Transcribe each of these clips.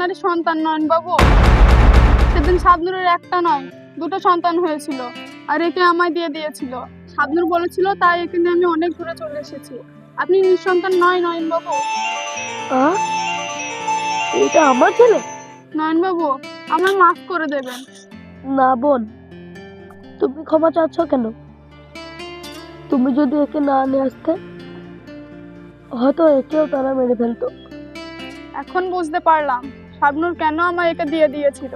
আপনারই সন্তান নয়ন বাবু? সেদিন শাবনুরের একটা নয় দুটো সন্তান হয়েছিল, আর একে আমায় দিয়ে দিয়েছিল। শাবনুর বলেছিল, তাই একে নিয়ে আমি অনেক দূরে চলে এসেছি। আপনি নিঃসন্তান নয় নয়ন বাবু। এটা আমার ছেলে? নয়ন বাবু, আমায় মাফ করে দেবেন। না বোন, তুমি ক্ষমা চাচ্ছ কেন? তুমি যদি একে না নিয়ে আসতে, হয়তো একেও তারা মেরে ফেলতো। এখন বুঝতে পারলাম শাবনুর কেন আমায় একে দিয়ে দিয়েছিল।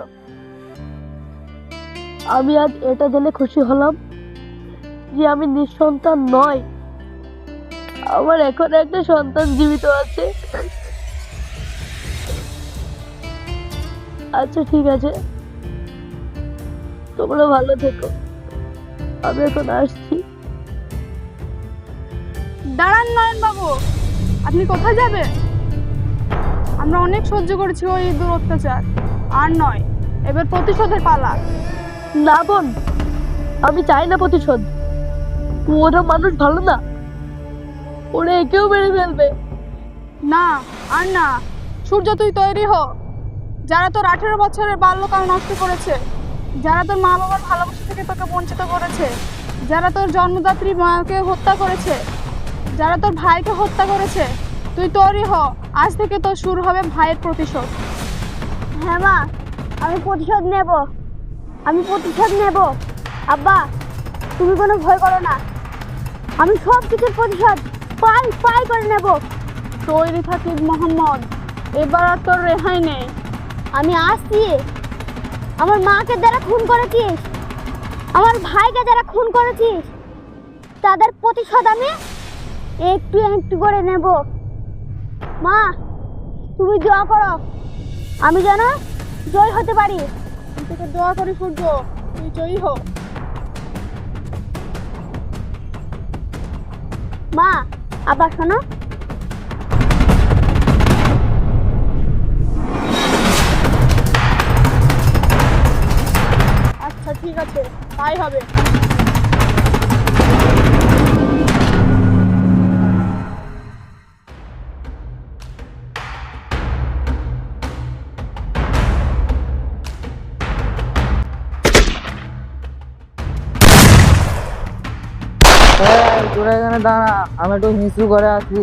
আমি আজ এটা জেনে খুশি হলাম যে আমি নিঃসন্তান নয়, আমার এখন একটা সন্তান জীবিত আছে। আচ্ছা ঠিক আছে, তোমরা ভালো থেকো, আমি এখন আসছি। দাঁড়ান নয়ন বাবু, আপনি কোথায় যাবেন? আমরা অনেক সহ্য করেছি ওই দূর অত্যাচার, আর নয়, এবার প্রতিশোধের পালা। না বোন, আমি চাই না প্রতিশোধ। ওরা মানুষ ভালো না, ওরা একেও মেরে ফেলবে। না, আর না। সূর্য, তুই তৈরি হ। যারা তোর 18 বছরের বাল্যকাল নষ্ট করেছে, যারা তোর মা বাবার ভালোবাসা থেকে তোকে বঞ্চিত করেছে, যারা তোর জন্মদাত্রী মাকে হত্যা করেছে, যারা তোর ভাইকে হত্যা করেছে, তুই তৈরি হ। আজ থেকে তোর শুরু হবে ভাইয়ের প্রতিশোধ। হ্যাঁ মা, আমি প্রতিশোধ নেব, আমি প্রতিশোধ নেব। আব্বা, তুমি কোনো ভয় করো না, আমি সব কিছুর প্রতিশোধ পাই পাই করে নেব। তৈরি থাকিস মোহাম্মদ, এবার আর তোর রেহাই নেই। আমি আসছি। আমার মাকে যারা খুন করেছিস, আমার ভাইকে যারা খুন করেছিস, তাদের প্রতিশোধ আমি একটু একটু করে নেব। মা, তুমি দোয়া করো, আমি যেন জয় হতে পারি। আমি তোকে দোয়া করি সূর্য, তুই জয়ী হ। মা, আবার শোনো। আচ্ছা ঠিক আছে, তাই হবে। তোরা এখানে দাঁড়া, আমি একটু হিংসু করে আছি।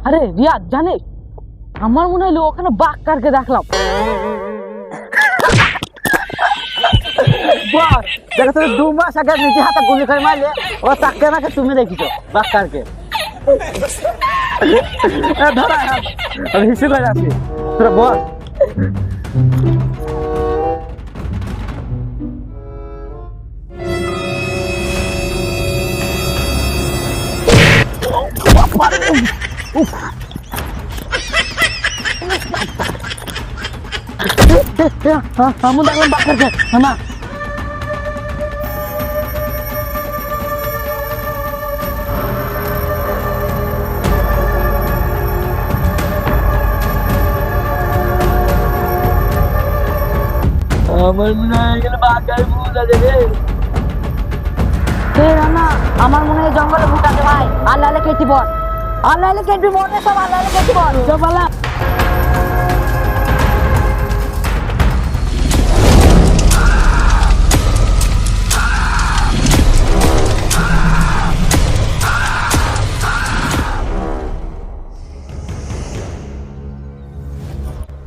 আরে রিয়াদ, জানিস আমার মনে হলো ওখানে বাক্কারকে দেখলাম। দেখো তুমি 2 মাস আগে নিজে হাতে গুলি করে মারলে, ও তাকে নাকি তুমি দেখিছো বাক্কারকে। ধরা আমি হিসু করে আছি, তোরা বল। আমি দেখলাম বাক্কারকে। না আমার মনে হয় এখানে বাঘের ভূত আছে রে। রানা, আমার মনে হয় জঙ্গলে ভূত আছে ভাই। আল্লাহ আল্লাহ কেটে বল, আল্লাহ আল্লাহ কেটে মনে সব আল্লাহ আল্লাহ কেটে বল। জবালা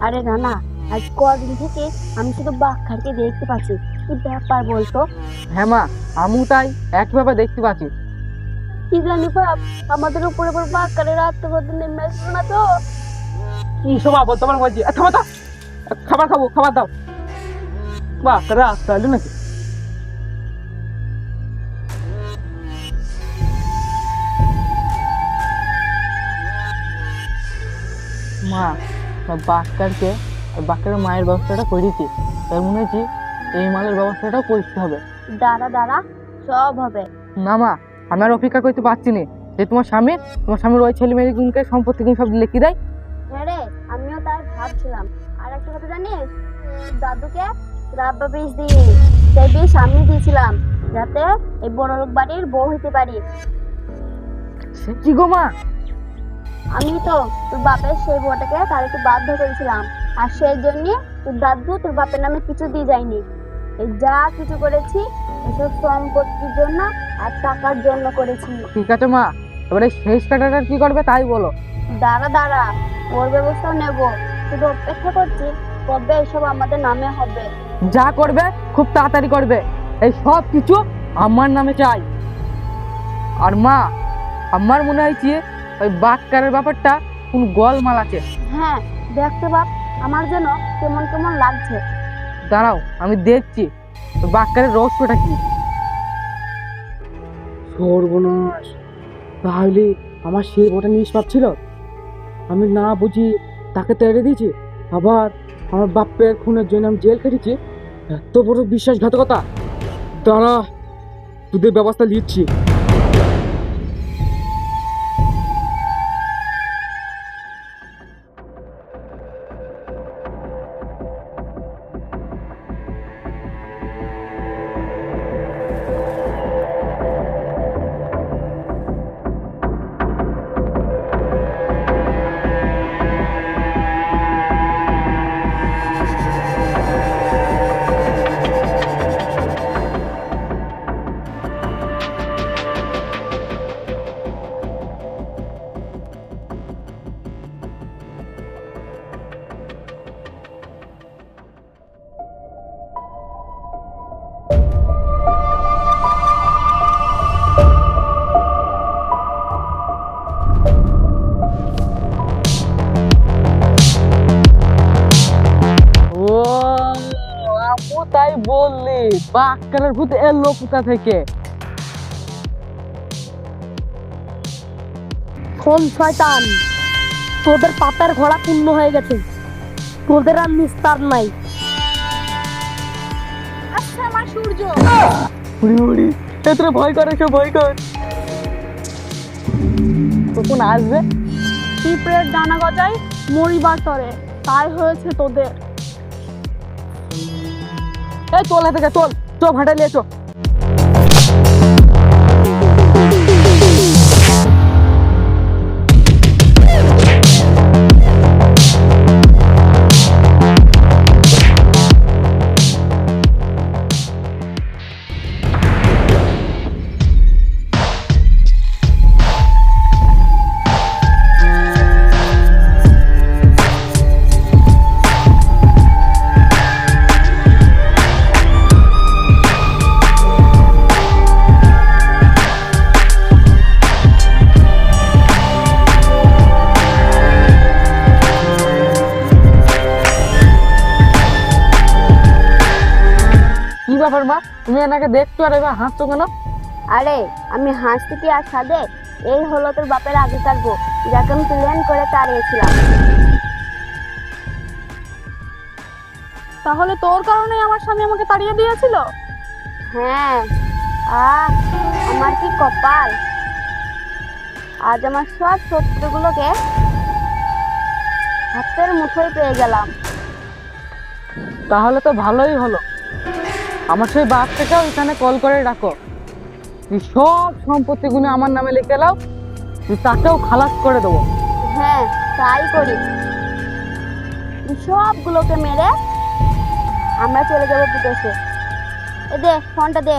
আরে রানা, আজ কদিন থেকে আমি শুধু বাঘখারকে দেখতে পাচ্ছি। কি ব্যাপার বলতো? হ্যাঁ মা, আমিও তাই একভাবে দেখতে পাচ্ছি। কি জানি বাপ, আমাদের উপরে উপর বাঘখারের আত্মঘাতী নেমে আসলো না তো? কি সব আবল তোমার বলছি। থামো তো, খাবার খাবো, খাবার দাও। বাহ, রাস্তা এলো নাকি? মা, বাক্কারকে বাক্কারের মায়ের ব্যবস্থাটা করেছি। তাই মনে হচ্ছে এই মালের ব্যবস্থাটাও করতে হবে। দাঁড়া দাঁড়া, সব হবে। না মা, আমি আর অপেক্ষা করতে পারছি না। যে তোমার স্বামীর ওই ছেলে মেয়েগুলোকে সম্পত্তি সব লিখে দেয়। হ্যাঁ রে, আমিও তাই ভাবছিলাম। আর একটা কথা জানিস, দাদুকে রাব্বা বীজ দিই, সেই বীজ আমি দিয়েছিলাম যাতে এই বড় লোক বাড়ির বউ হতে পারি। সে কি গো মা? আমি তো তোর বাপের সেই বউটাকে তাদেরকে বাধ্য করেছিলাম, আর সেই জন্য তোর দাদু তোর বাপের নামে কিছু দিয়ে যায়নি। এই যা কিছু করেছি এসব সম্পত্তির জন্য আর টাকার জন্য করেছি। ঠিক আছে মা, এবারে শেষ কাটাটা কি করবে তাই বলো। দাঁড়া দাঁড়া, ওর ব্যবস্থাও নেবো। শুধু অপেক্ষা করছি কবে এসব আমাদের নামে হবে। যা করবে খুব তাড়াতাড়ি করবে, এই সব কিছু আমার নামে চাই। আর মা, আমার মনে হয়েছে ওই বাক্কারের ব্যাপারটা কোন গোলমাল আছে। হ্যাঁ দেখতে বাপ, আমার যেন কেমন কেমন লাগছে। দাঁড়াও আমি দেখছি ওই বাক্কারের রহস্যটা কি। সর্বনাশ, তাহলে আমার সেই বউটা নিষ্পাপ ছিল, আমি না বুঝি তাকে তেড়ে দিয়েছি, আবার আমার বাপের খুনের জন্য আমি জেল খেটেছি। এত বড় বিশ্বাসঘাতকতা! দাঁড়া, তোদের ব্যবস্থা নিচ্ছি। তাই বললি বাক্কারের ভূত এলো কোথা থেকে? শোন শয়তান, তোদের পাপের ঘোড়া পূর্ণ হয়ে গেছে, তোদের আর নিস্তার নাই। আচ্ছা আমার সূর্য, উড়ি উড়ি, এত ভয় করে, সে ভয় কর। কখন আসবে? পিঁপড়ের ডানা গজায় মরিবার তরে, তাই হয়েছে তোদের। এই চল থেকে চল, চো ভাটা নিয়ে চো। ব্যাপার মা, তুমি এনাকে দেখছো আর এবার হাসছো কেন? আরে আমি হাসতে কি আর সাদে, এই হলো তোর বাপের আগেকার বউ, যাকে আমি প্ল্যান করে তাড়িয়েছিলাম। তাহলে তোর কারণেই আমার স্বামী আমাকে তাড়িয়ে দিয়েছিল? হ্যাঁ, আমার কি কপাল, আজ আমার সব শত্রুগুলোকে হাতের মুঠোয় পেয়ে গেলাম। তাহলে তো ভালোই হলো, আমার সেই বাপটাকে ওইখানে কল করে রাখো, তুই সব সম্পত্তিগুলো আমার নামে লিখে নাও, তুই তাকেও খালাস করে দেবো। হ্যাঁ তাই করি, সবগুলোকে মেরে আমরা চলে যাবো বিদেশে। এ দে ফোনটা দে।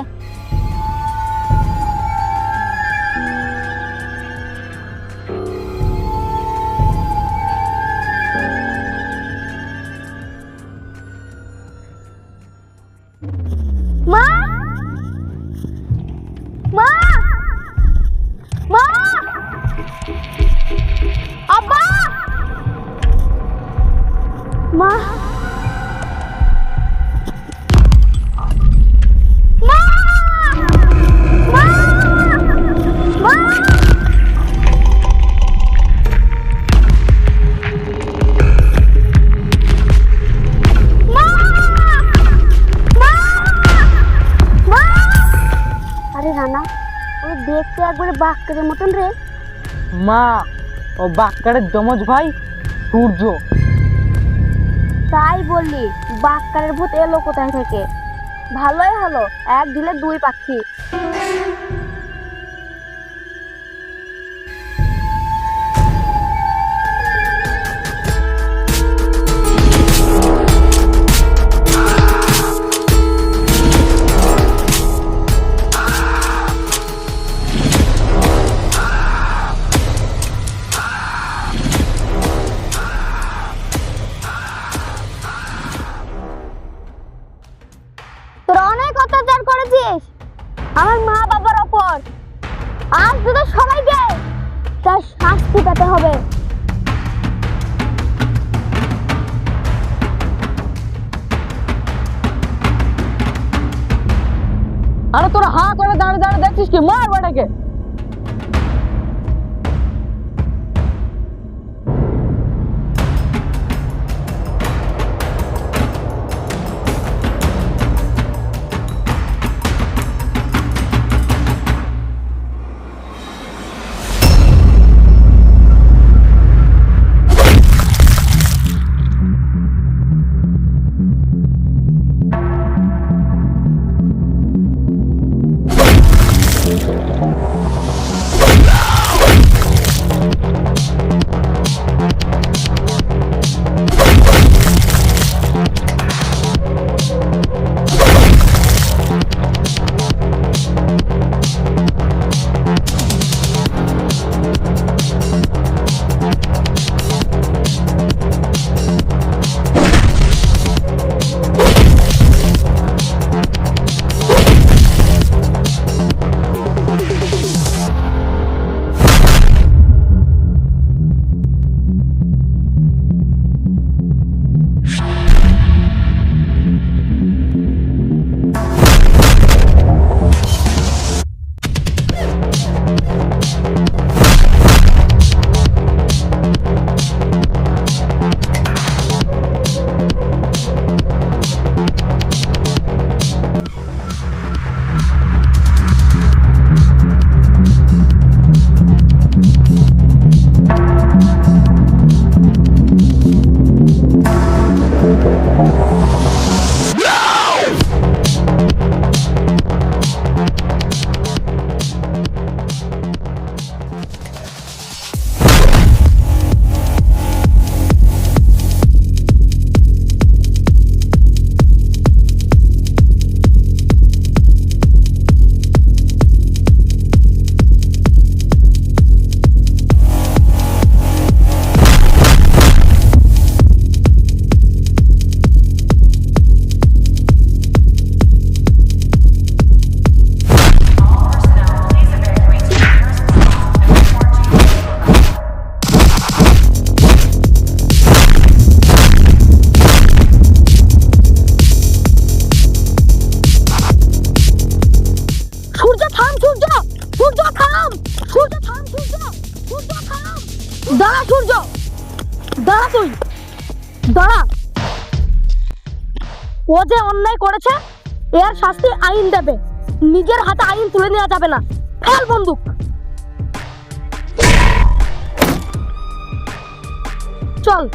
মা, মা, মা, আব্বা, মা, দেখতে একবারে বাক্কারের মতন রে। মা, ও বাক্কারের যমজ ভাই সূর্য। তাই বললি, বাক্কারের ভূত এলো কোথায় থেকে? ভালোই হলো, এক ঢিলে দুই পাখি। তোরা অনেক অত্যাচার করেছিস আমার মা বাবার ওপর। আজ তোদের সবাইকে তার শাস্তি পেতে হবে। আরে তোরা হা করে দাঁড়িয়ে দাঁড়িয়ে দেখছিস কি? মার বেটাকে। দাঁড়া সূর্য, দাঁড়া, তুই দাঁড়া। ও যে অন্যায় করেছে এর শাস্তি আইন দেবে, নিজের হাতে আইন তুলে নেওয়া যাবে না। ফেল বন্দুক। চল।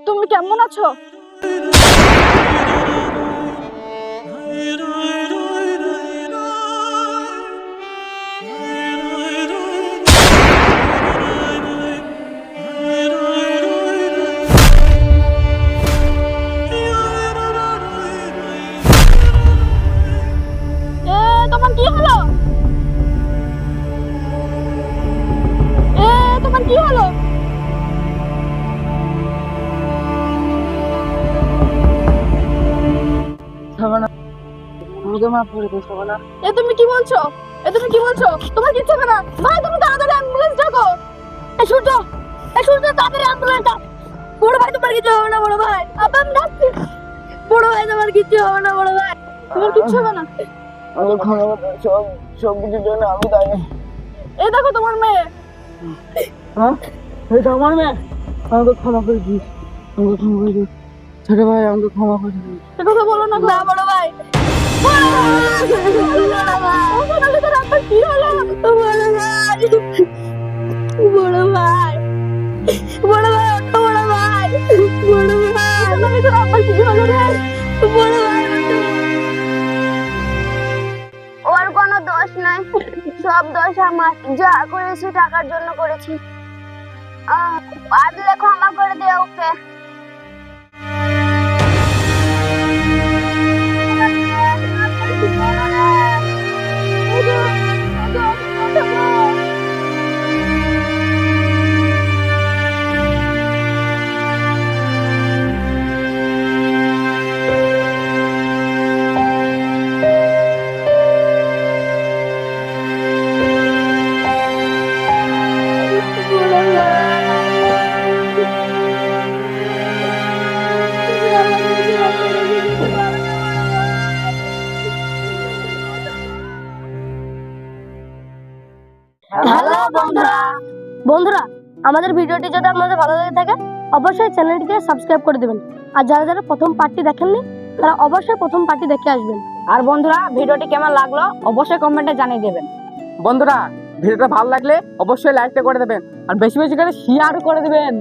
তুমি কেমন আছো? তোমার কি হলো? তোমার কি হলো? সাবানা, আমাকে মাফ করে দে সাবানা। তুমি কি বলছো? তুমি কি বলছো? তোমার কিচ্ছু হবে না। ভাই তুমি তাড়াতাড়ি অ্যাম্বুলেন্স ডাকো। সূর্য তাড়াতাড়ি অ্যাম্বুলেন্স ডাক। বড় ভাই তোমার কিছু হবে না বড় ভাই। আব্বা আমি ডাকছি। বড় ভাই তোমার কিছু হবে না বড় ভাই। তোমার কিচ্ছু হবে না। আমাকে ক্ষমা করে দে, সব কিছুর জন্য আমি দায়ী। এই দেখো তোমার মেয়ে। হ্যাঁ, এটা আমার মেয়ে। আমাকে ক্ষমা করে দিস, আমাকে ক্ষমা করে দিস। ছোট ভাই, আমাকে ক্ষমা করে দিস। এ কথা বলো না গো। না বড় ভাই। সোনালি তোর আব্বার কি হলো? বড় ভাই বড় ভাই ওঠো বড় ভাই বড় ভাই সোনালি তোর আব্বার কি হলো রে? বড় ভাই ওর কোনো দোষ নাই, সব দোষ আমার। যা করেছি টাকার জন্য করেছি। পারলে ক্ষমা করে দে ওকে। হ্যালো বন্ধুরা, আমাদের ভিডিওটি যদি আপনাদের ভালো লেগে থাকে অবশ্যই চ্যানেলটিকে সাবস্ক্রাইব করে দেবেন। আর যারা যারা প্রথম পার্টটি দেখেননি তারা অবশ্যই প্রথম পার্টটি দেখে আসবেন। আর বন্ধুরা, ভিডিওটি কেমন লাগলো অবশ্যই কমেন্টে জানিয়ে দেবেন। বন্ধুরা, ভিডিওটা ভালো লাগলে অবশ্যই লাইকটা করে দেবেন আর বেশি বেশি করে শেয়ার করে দেবেন।